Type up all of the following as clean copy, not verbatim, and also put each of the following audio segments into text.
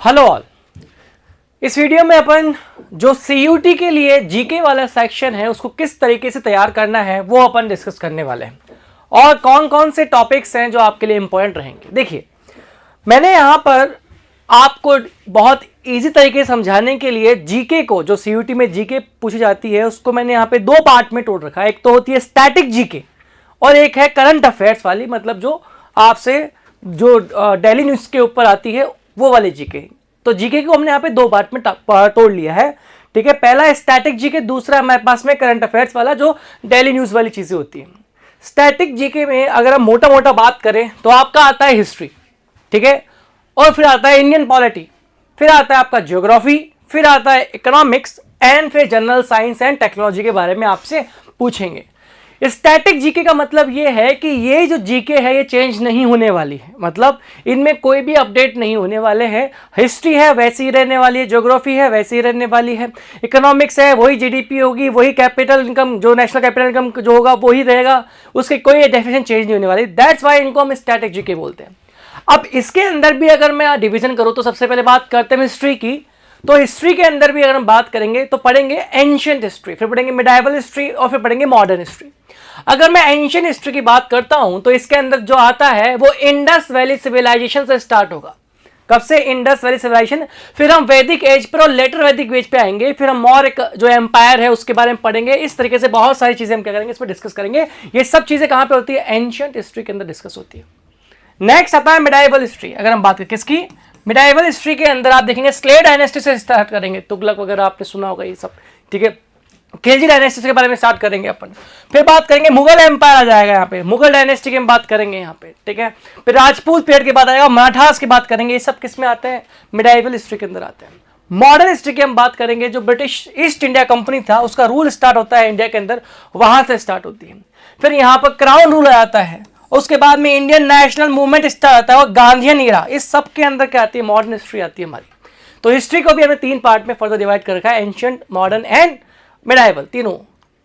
Hello all. इस video में अपन जो सीयूटी के लिए जीके वाला सेक्शन है उसको किस तरीके से तैयार करना है वो अपन डिस्कस करने वाले हैं और कौन कौन से टॉपिक्स हैं जो आपके लिए इंपॉर्टेंट रहेंगे। देखिए, मैंने यहाँ पर आपको बहुत इजी तरीके से समझाने के लिए जीके को, जो सीयूटी में जीके पूछी जाती है, उसको मैंने यहाँ पे दो पार्ट में तोड़ रखा है। एक तो होती है स्टैटिक जीके और एक है करंट अफेयर्स वाली, मतलब जो आपसे जो डेली न्यूज़ के ऊपर आती है वो वाले जीके। तो जीके को हमने यहाँ पे दो पार्ट में तोड़ लिया है, ठीक है। पहला है स्टैटिक जीके, दूसरा हमारे पास में करंट अफेयर्स वाला जो डेली न्यूज़ वाली चीज़ें होती हैं। स्टैटिक जीके में अगर हम मोटा मोटा बात करें तो आपका आता है हिस्ट्री, ठीक है, और फिर आता है इंडियन पॉलिटी, फिर आता है आपका ज्योग्राफी, फिर आता है इकोनॉमिक्स एंड फिर जनरल साइंस एंड टेक्नोलॉजी के बारे में आपसे पूछेंगे। स्टैटिक जीके का मतलब ये है कि ये जो जीके है ये चेंज नहीं होने वाली है, मतलब इनमें कोई भी अपडेट नहीं होने वाले हैं। हिस्ट्री है वैसी ही रहने वाली है, ज्योग्राफी है वैसी ही रहने वाली है, इकोनॉमिक्स है वही जीडीपी होगी, वही कैपिटल इनकम, जो नेशनल कैपिटल इनकम जो होगा वही रहेगा, उसके कोई डेफिनेशन चेंज नहीं होने वाली। दैट्स वाई इनको हम स्टैटिक जीके बोलते हैं। अब इसके अंदर भी अगर मैं डिवीजन करूँ तो सबसे पहले बात करते हैं हिस्ट्री की। तो हिस्ट्री के अंदर भी अगर हम बात करेंगे तो पढ़ेंगे एंशिएंट हिस्ट्री, फिर पढ़ेंगे मिडाइवल हिस्ट्री और फिर पढ़ेंगे मॉडर्न हिस्ट्री। अगर मैं एंशिएंट हिस्ट्री की बात करता हूं तो इसके अंदर जो आता है वो इंडस वैली सिविलाइजेशन से स्टार्ट होगा। कब से? Indus valley civilization. फिर हम वैदिक एज पर और लेटर वैदिक एज पे आएंगे, फिर हम मौर्य जो एम्पायर है उसके बारे में पढ़ेंगे। इस तरीके से बहुत सारी चीजें हम क्या करेंगे, इसमें डिस्कस करेंगे। ये सब चीजें कहां पे होती है? एंशिएंट हिस्ट्री के अंदर डिस्कस होती है। नेक्स्ट आता है मिडाइवल हिस्ट्री। अगर हम बात करें किसकी? मिडाइवल हिस्ट्री के अंदर आप देखेंगे स्लेव डायनेस्टी से स्टार्ट करेंगे, तुगलक वगैरह आपने सुना होगा ये सब, ठीक है। खिलजी डायनेस्टी के बारे में स्टार्ट करेंगे अपन। फिर बात करेंगे मुगल एम्पायर आ जाएगा यहाँ पे, मुगल डायनेस्टी की हम बात करेंगे यहाँ पे, ठीक है। फिर राजपूत पीरियड के बाद आएगा, मराठास की बात करेंगे। ये सब किस में आते हैं? मिडाइवल हिस्ट्री के अंदर आते हैं। मॉडर्न हिस्ट्री की हम बात करेंगे, जो ब्रिटिश ईस्ट इंडिया कंपनी था उसका रूल स्टार्ट होता है इंडिया के अंदर, वहां से स्टार्ट होती है। फिर यहाँ पर क्राउन रूल आता है, उसके बाद में इंडियन नेशनल मूवमेंट स्टार्ट होता है और गांधीयन ईरा। इस सब के अंदर क्या आती है? मॉडर्न हिस्ट्री आती है हमारी। तो हिस्ट्री को भी हमने तीन पार्ट में फर्दर डिवाइड कर रखा है, एंशिएंट, मॉडर्न एंड मिडाइवल, तीनों।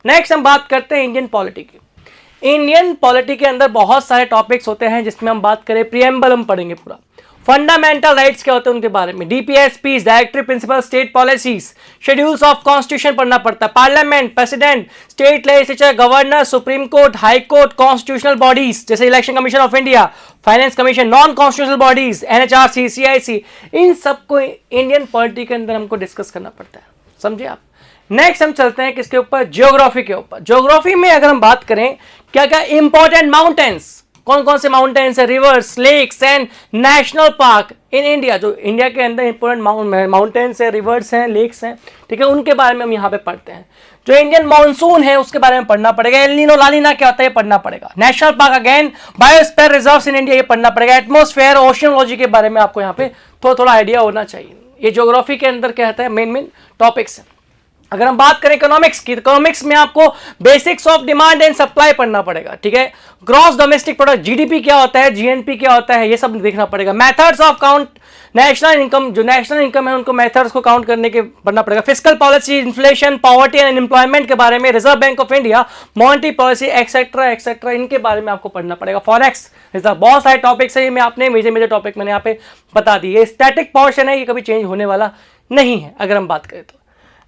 नेक्स्ट हम बात करते हैं इंडियन पॉलिटी की। इंडियन पॉलिटी के अंदर बहुत सारे टॉपिक्स होते हैं, जिसमें हम बात करें प्रीएम्बल हम पढ़ेंगे पूरा। फंडामेंटल राइट्स क्या होते हैं उनके बारे में, DPSPs, directive principle, state policies, schedules of constitution पढ़ना पड़ता है, parliament, president, state legislature, governor, supreme court, high court, constitutional bodies जैसे election commission of India, finance commission, non constitutional bodies, NHRC, CIC, इन सबको इंडियन पॉलिटी के अंदर हमको discuss करना पड़ता है, समझे आप। नेक्स्ट हम चलते हैं किसके ऊपर? ज्योग्राफी के ऊपर। ज्योग्राफी में अगर हम बात करें क्या क्या इंपॉर्टेंट माउंटेन्स, कौन कौन से माउंटेन्स है, rivers, lakes and national park in India, जो इंडिया के अंदर इंपॉर्टेंट माउंटेन्स है, रिवर्स हैं, लेक्स हैं, ठीक है, उनके बारे में हम यहाँ पे पढ़ते हैं। जो इंडियन मानसून है उसके बारे में पढ़ना पड़ेगा, एल नीनो ला नीना क्या होता है ये पढ़ना पड़ेगा, national park again, biosphere reserves in India ये पढ़ना पड़ेगा, एटमॉस्फेयर, ओशियनोलॉजी के बारे में आपको यहाँ पे थोड़ा थोड़ा आइडिया होना चाहिए। ये ज्योग्राफी के अंदर क्या होता है, मेन टॉपिक्स है। अगर हम बात करें इकोनॉमिक्स की, इकोनॉमिक्स में आपको basics of demand and supply पढ़ना पड़ेगा, ठीक है। ग्रॉस डोमेस्टिक प्रोडक्ट, जीडीपी क्या होता है, जीएनपी क्या होता है, ये सब देखना पड़ेगा। Methods of count national income, जो नेशनल इनकम है उनको मेथड्स को काउंट करने के पढ़ना पड़ेगा। Fiscal policy, inflation, poverty and unemployment के बारे में, reserve bank of India, monetary policy, etcetera etcetera, इनके बारे में आपको पढ़ना पड़ेगा। फॉरेक्स, बहुत सारे टॉपिक्स है, ये मैं आपने मेजर टॉपिक मैंने यहाँ पे बता दी। ये स्टैटिक पोर्शन है, ये कभी चेंज होने वाला नहीं है अगर हम बात करें तो।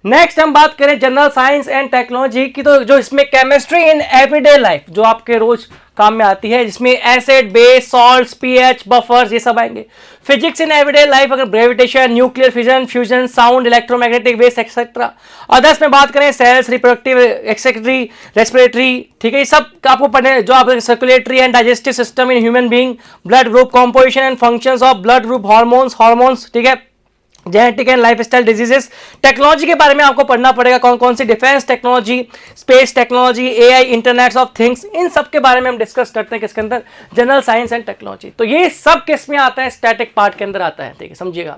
नेक्स्ट हम बात करें जनरल साइंस एंड टेक्नोलॉजी की, तो जो इसमें केमिस्ट्री इन एवरीडे लाइफ जो आपके रोज काम में आती है, जिसमें acid, base, salts, pH, buffers, ये सब आएंगे। फिजिक्स इन एवरीडे लाइफ, अगर gravitation, nuclear fission, fusion, sound, electromagnetic waves etcetera. Others में बात करें सेल्स, रिप्रोडक्टिव, एक्सेक्रेटरी, रेस्पिरेटरी, ठीक है, ये सब आपको पढ़ने, जो आप circulatory and digestive system in human being, blood group, composition and functions of blood group, hormones, ठीक है, genetic and lifestyle diseases. Technology के बारे में आपको पढ़ना पड़ेगा, कौन कौन सी, defence technology, space technology, AI, internet of things, इन सब के बारे में हम डिस्कस करते हैं किसके अंदर? General science and technology. तो ये सब किस में आता है? स्टैटिक पार्ट के अंदर आता है, ठीक है, समझिएगा।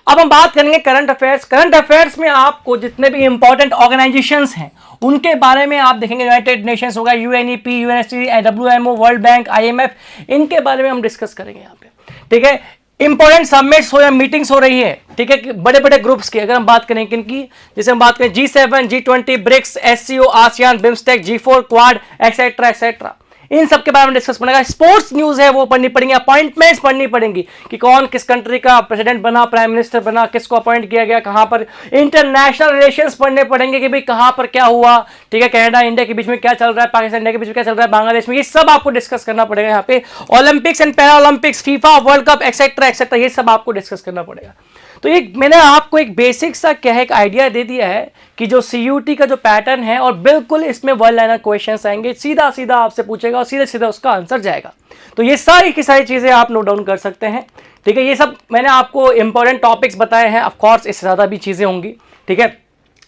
अब हम बात करेंगे करंट अफेयर्स। करंट अफेयर्स में आपको जितने भी इंपॉर्टेंट ऑर्गेनाइजेशंस हैं उनके बारे में आप देखेंगे, यूनाइटेड नेशंस होगा, UNEP, UNSC, WMO, world bank, IMF, इनके बारे में हम डिस्कस करेंगे यहाँ पे, ठीक है। इंपॉर्टेंट समिट्स हो या मीटिंग्स हो रही है, ठीक है, बड़े बड़े ग्रुप्स की अगर हम बात करें किनकी, जैसे हम बात करें G7, G20, BRICS, SCO, ASEAN, BIMSTEC, G4, Quad, etcetera etcetera, इन सब के बारे में डिस्कस पड़ेगा। स्पोर्ट्स न्यूज है वो पढ़नी पड़ेंगी, अपॉइंटमेंट्स पढ़नी पड़ेंगी कि कौन किस कंट्री का प्रेसिडेंट बना, प्राइम मिनिस्टर बना, किसको अपॉइंट किया गया, कहां पर। इंटरनेशनल रिलेशंस पढ़ने पड़ेंगे कि भाई कहां पर क्या हुआ, ठीक है, कनाडा इंडिया के बीच में क्या चल रहा है, पाकिस्तान इंडिया के बीच में क्या चल रहा है, बांग्लादेश में, ये सब आपको डिस्कस करना पड़ेगा। यहाँ पे Olympics and para Olympics, FIFA world cup etcetera etcetera, ये सब आपको डिस्कस करना पड़ेगा। तो ये मैंने आपको एक बेसिक सा क्या है एक आइडिया दे दिया है कि जो सीयूटी का जो पैटर्न है, और बिल्कुल इसमें वन लाइनर क्वेश्चंस आएंगे, सीधा सीधा आपसे पूछेगा और सीधे सीधा उसका आंसर जाएगा। तो ये सारी की सारी चीजें आप नोट डाउन कर सकते हैं, ठीक है। ये सब मैंने आपको इंपॉर्टेंट टॉपिक्स बताए हैं, ऑफ कोर्स इससे ज्यादा भी चीजें होंगी, ठीक है।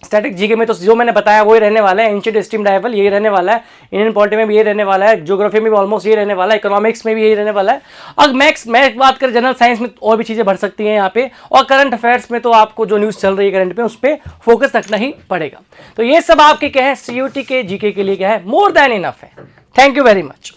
स्टैटिक जीके में तो जो मैंने बताया वही रहने वाला है, एंशिएंट स्टीम डाइवल यही रहने वाला है, इंडियन पॉलिटी में भी यही रहने वाला है, ज्योग्राफी में भी ऑलमोस्ट यही रहने वाला है, इकोनॉमिक्स में भी यही रहने वाला है। अब मैं बात करें जनरल साइंस में और भी चीज़ें बढ़ सकती हैं यहाँ पे, और करंट अफेयर्स में तो आपको जो न्यूज़ चल रही है करंट पे उस पर फोकस रखना ही पड़ेगा। तो ये सब आपके क्या है सीयूटी के जीके के लिए क्या है मोर देन इनफ है। Thank you very much.